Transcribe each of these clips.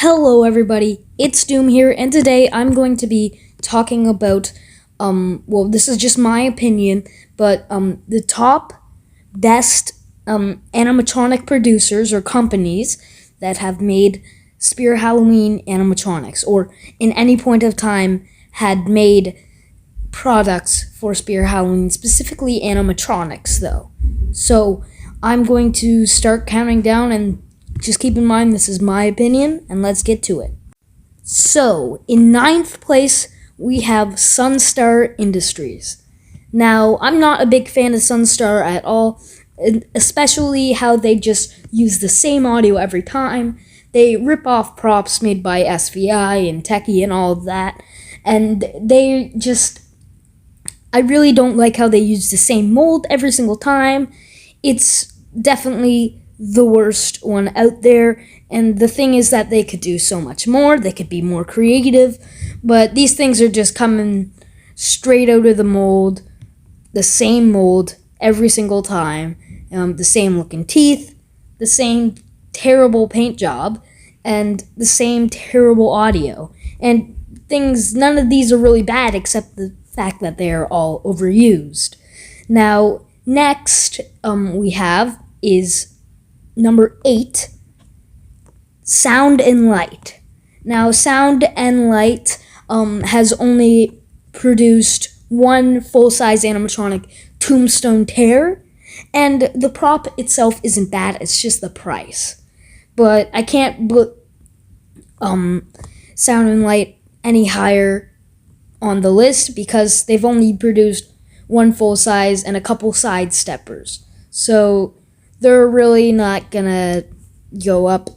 Hello everybody, it's Doom here, and today I'm going to be talking about, this is just my opinion, but the top best animatronic producers or companies that have made Spear Halloween animatronics, or in any point of time had made products for Spear Halloween, specifically animatronics though. So I'm going to start counting down, and just keep in mind this is my opinion, and let's get to it. So, in ninth place, we have Sunstar Industries. Now, I'm not a big fan of Sunstar at all, especially how they just use the same audio every time. They rip off props made by SVI and Techie and all of that, and I really don't like how they use the same mold every single time. It's definitely the worst one out there, and the thing is that they could do so much more. They could be more creative, but these things are just coming straight out of the mold, the same mold every single time, the same looking teeth, the same terrible paint job, and the same terrible audio. And none of these are really bad except the fact that they are all overused. Now, next we have is number 8, Sound and Light. Now, Sound and Light has only produced one full-size animatronic, Tombstone Terror, and the prop itself isn't bad, it's just the price. But I can't put Sound and Light any higher on the list because they've only produced one full-size and a couple side steppers. So they're really not gonna go up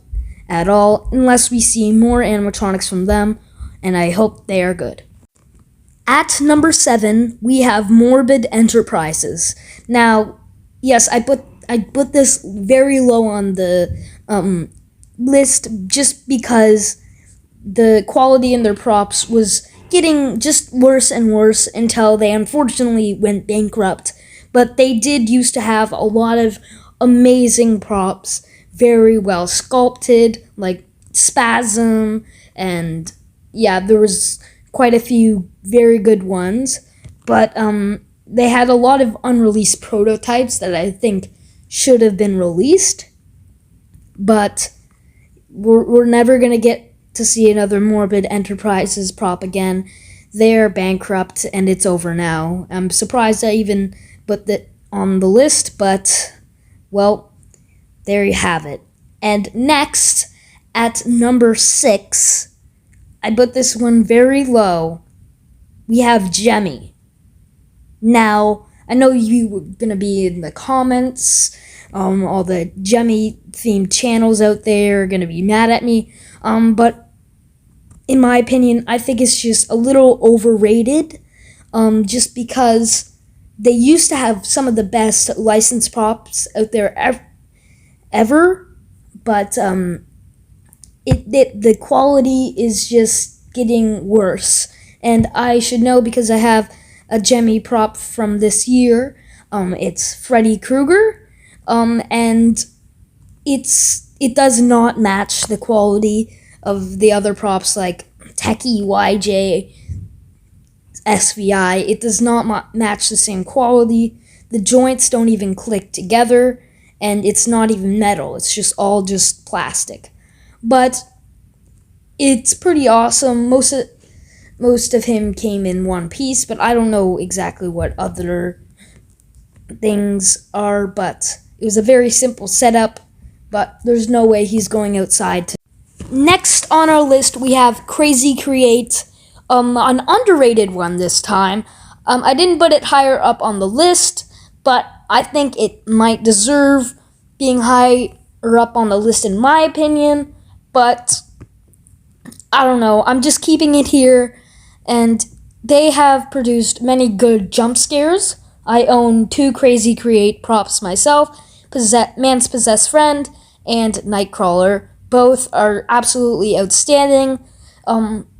at all unless we see more animatronics from them, and I hope they are good. At number 7, we have Morbid Enterprises. Now, yes, I put this very low on the list just because the quality in their props was getting just worse and worse until they unfortunately went bankrupt. But they did used to have a lot of amazing props, very well sculpted, like Spasm, and yeah, there was quite a few very good ones, but they had a lot of unreleased prototypes that I think should have been released, but we're never going to get to see another Morbid Enterprises prop again. They're bankrupt, and it's over now. I'm surprised I even put that on the list, but well, there you have it. And next, at number 6, I put this one very low. We have Jemmy. Now, I know you were going to be in the comments. All the Jemmy-themed channels out there are going to be mad at me. But in my opinion, I think it's just a little overrated. Just because they used to have some of the best licensed props out there ever, but the quality is just getting worse. And I should know because I have a Jemmy prop from this year. It's Freddy Krueger, and it does not match the quality of the other props like Techie, YJ, SVI. It does not match the same quality. The joints don't even click together, and it's not even metal. It's just all just plastic. But it's pretty awesome. Most of him came in one piece, but I don't know exactly what other things are, but it was a very simple setup, but there's no way he's going outside. Next on our list, we have Crazy Create, an underrated one this time. I didn't put it higher up on the list, but I think it might deserve being higher up on the list in my opinion, but I don't know. I'm just keeping it here, and they have produced many good jump scares. I own 2 Crazy Create props myself, Man's Possessed Friend and Nightcrawler. Both are absolutely outstanding.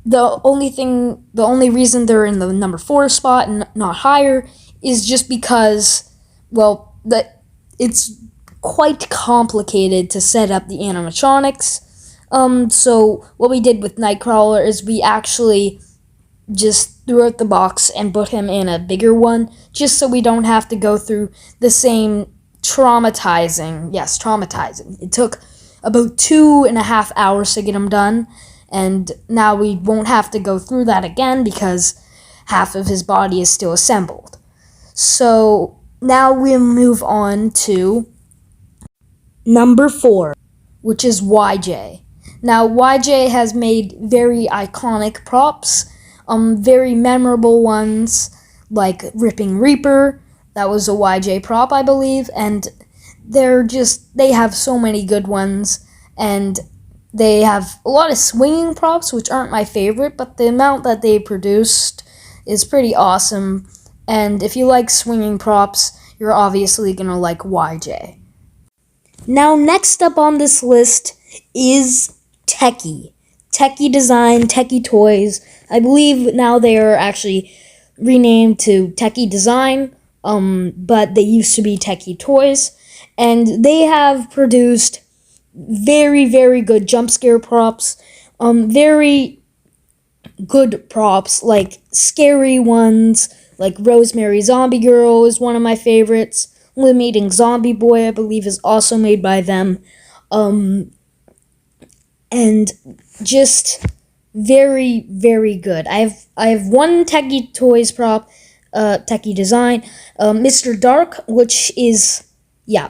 The only reason they're in the number 4 spot and not higher is just because, well, it's quite complicated to set up the animatronics. So what we did with Nightcrawler is we actually just threw out the box and put him in a bigger one, just so we don't have to go through the same traumatizing. It took about 2.5 hours to get him done, and now we won't have to go through that again because half of his body is still assembled. So now we'll move on to number 4, which is YJ. Now, YJ has made very iconic props, very memorable ones, like Ripping Reaper. That was a YJ prop, I believe, and they have so many good ones, and they have a lot of swinging props, which aren't my favorite, but the amount that they produced is pretty awesome, and if you like swinging props, you're obviously gonna like YJ. Now, next up on this list is Techie. Techie Design, Techie Toys. I believe now they are actually renamed to Techie Design, but they used to be Techie Toys. And they have produced very, very good jump scare props, very good props, like scary ones, like Rosemary Zombie Girl is one of my favorites. Limb Eating Zombie Boy, I believe, is also made by them. And just very, very good. I have one Techie Toys prop, Techie Design, Mr. Dark, which is, yeah,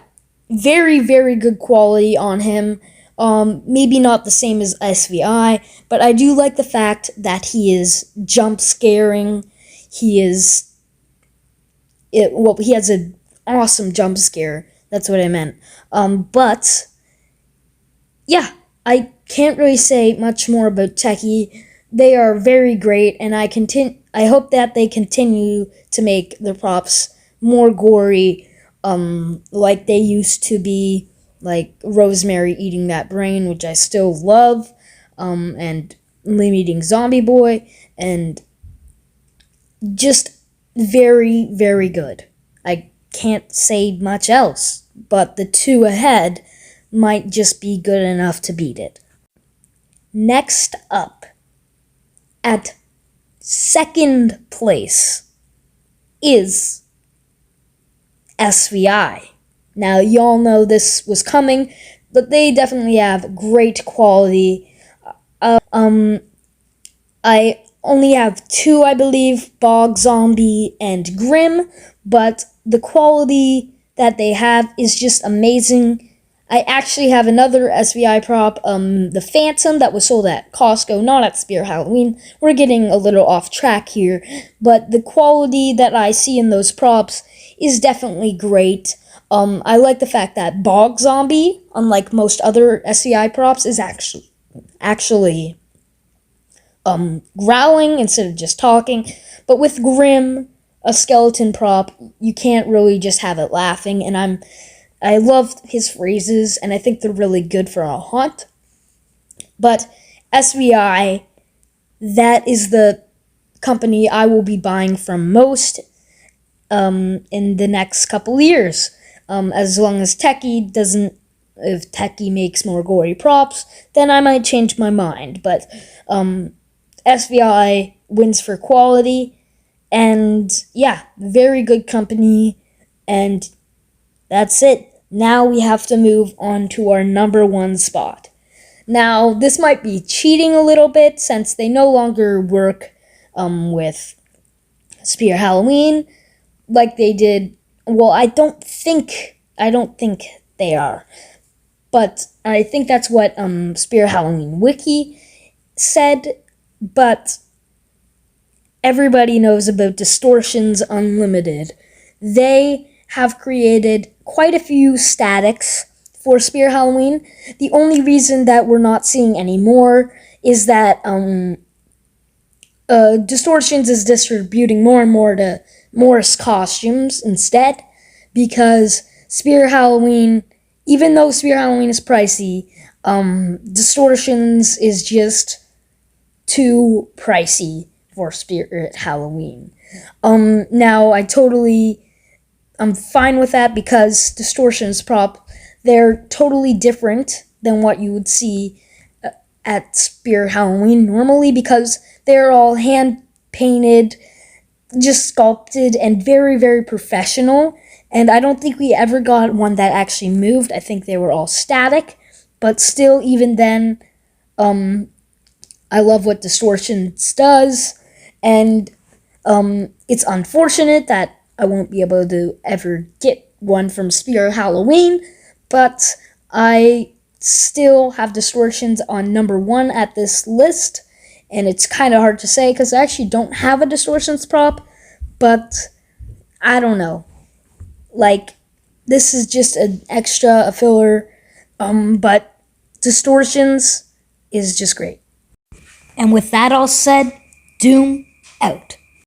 very, very good quality on him. Maybe not the same as SVI, but I do like the fact that he is jump scaring. He has an awesome jump scare. That's what I meant. But yeah, I can't really say much more about Techie. They are very great, and I hope that they continue to make their props more gory, like they used to be, like Rosemary Eating That Brain, which I still love, and Limb Eating Zombie Boy, and just very, very good. I can't say much else, but the two ahead might just be good enough to beat it. Next up, at second place, is SVI. Now, y'all know this was coming, but they definitely have great quality. I only have two, I believe, Bog Zombie and Grim, but the quality that they have is just amazing. I actually have another SVI prop, the Phantom, that was sold at Costco, not at Spear Halloween. We're getting a little off track here, but the quality that I see in those props is definitely great. I like the fact that Bog Zombie, unlike most other SVI props, is actually growling instead of just talking. But with Grim, a skeleton prop, you can't really just have it laughing, and I love his phrases, and I think they're really good for a haunt. But SVI, that is the company I will be buying from most in the next couple years. As long as if Techie makes more gory props, then I might change my mind. But SVI wins for quality, and yeah, very good company, and that's it. Now we have to move on to our number 1 spot. Now, this might be cheating a little bit since they no longer work with Spear Halloween like they did. Well, I don't think they are. But I think that's what Spear Halloween Wiki said. But everybody knows about Distortions Unlimited. They have created quite a few statics for Spear Halloween. The only reason that we're not seeing any more is that Distortions is distributing more and more to Morris Costumes instead, because Spear Halloween, even though Spear Halloween is pricey, Distortions is just too pricey for Spirit Halloween. Now I'm fine with that because Distortions prop, they're totally different than what you would see at Spear Halloween normally because they're all hand painted, just sculpted, and very, very professional. And I don't think we ever got one that actually moved. I think they were all static. But still, even then, I love what Distortions does. And it's unfortunate that I won't be able to ever get one from Spear Halloween. But I still have Distortions on number 1 at this list. And it's kind of hard to say because I actually don't have a Distortions prop. But I don't know. Like, this is just an extra, a filler. But Distortions is just great. And with that all said, Doom out.